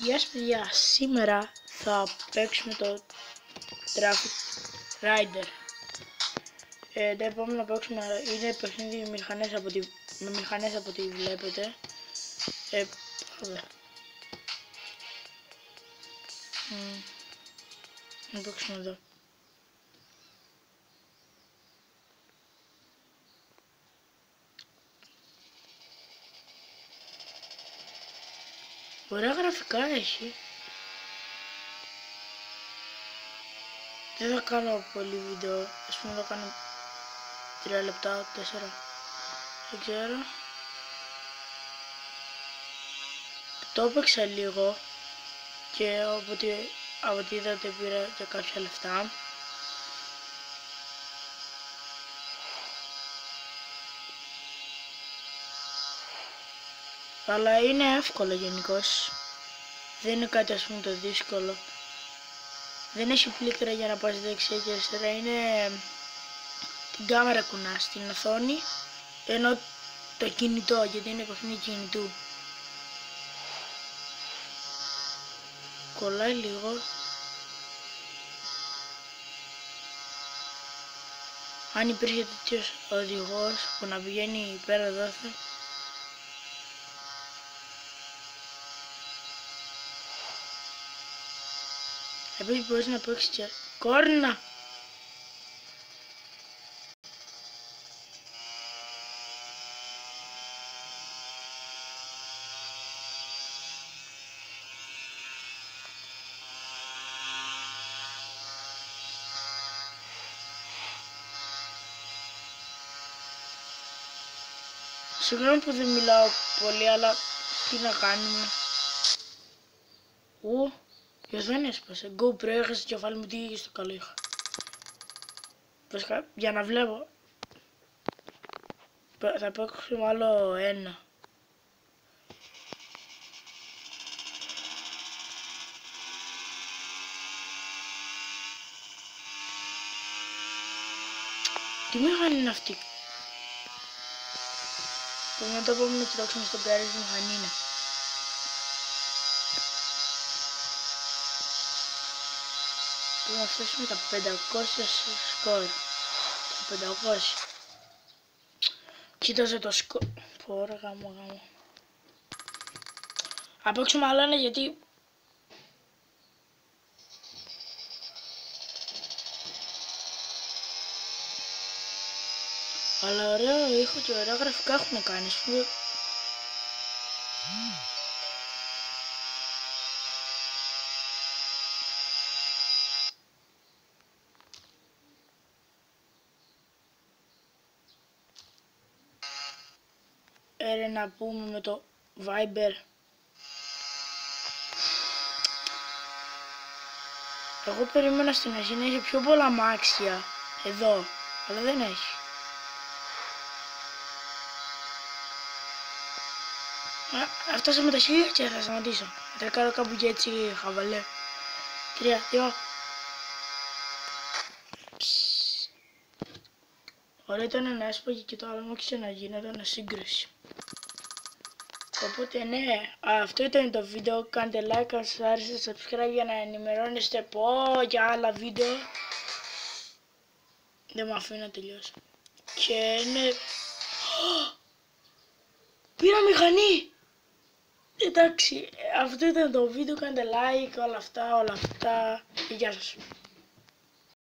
Γεια σας παιδιά, σήμερα θα παίξουμε το Traffic Rider. Το επόμενο που παίξουμε είναι παιχνίδι με μηχανές από ό,τι βλέπετε. Πάμε. Να παίξουμε εδώ. Ωραία γραφικά έχει. Δεν θα κάνω πολύ βίντεο, ας πούμε θα κάνω 3 λεπτά, 4, δεν ξέρω. Το έπαιξα λίγο και από ό,τι είδατε πήρα και κάποια λεφτά. Αλλά είναι εύκολο γενικώς. Δεν είναι κάτι ας πούμε το δύσκολο. Δεν έχει πλήκτρα για να πας δεξιά και αριστερά. Είναι την κάμερα κουνάς στην οθόνη, ενώ το κινητό, γιατί είναι παιχνίδι κινητού. Κολλάει λίγο. Αν υπήρχε τέτοιος οδηγός που να πηγαίνει πέρα εδώ θα... Επίσης μπορείς να παίξεις και κόρνα. Συγγνώμη που δεν μιλάω πολύ, αλλά τι να κάνουμε. Η οθόνη έσπασε. GoPro έχασε το κεφάλι μου, τι στο καλό είχα. Βασικά, για να βλέπω. Θα παίξουμε άλλο ένα. Τι μηχανή είναι αυτή. Πρέπει να το πούμε να κοιτάξουμε στον καρέ τι μηχανή είναι. Πρέπει να φτάσουμε τα 500 σκορ. Τα 500. Κοίταζε το σκορ. Πόρα γάμο. Θα παίξουμε άλλο ένα γιατί... Αλλά ωραίο ήχο και ωραία γραφικά έχουν κάνει. Να πούμε με το Viber. Εγώ περίμενα στην αρχή να έχει πιο πολλά αμάξια εδώ, αλλά δεν έχει. Φτάσαμε τα 1000 και θα σταματήσω. Θα κάνω κάπου και έτσι χαβαλέ. 3, 2. Ωραία ήταν να έσπαγε και το άλλο μου και να γίνεται ένα σύγκρουση. Οπότε ναι, αυτό ήταν το βίντεο. Κάντε like αν σας άρεσε, subscribe για να ενημερώνεστε για άλλα βίντεο. Δεν με αφήνει να τελειώσω. Και ναι... Πήρα μηχανή! Εντάξει, αυτό ήταν το βίντεο. Κάντε like, όλα αυτά. Γεια σας.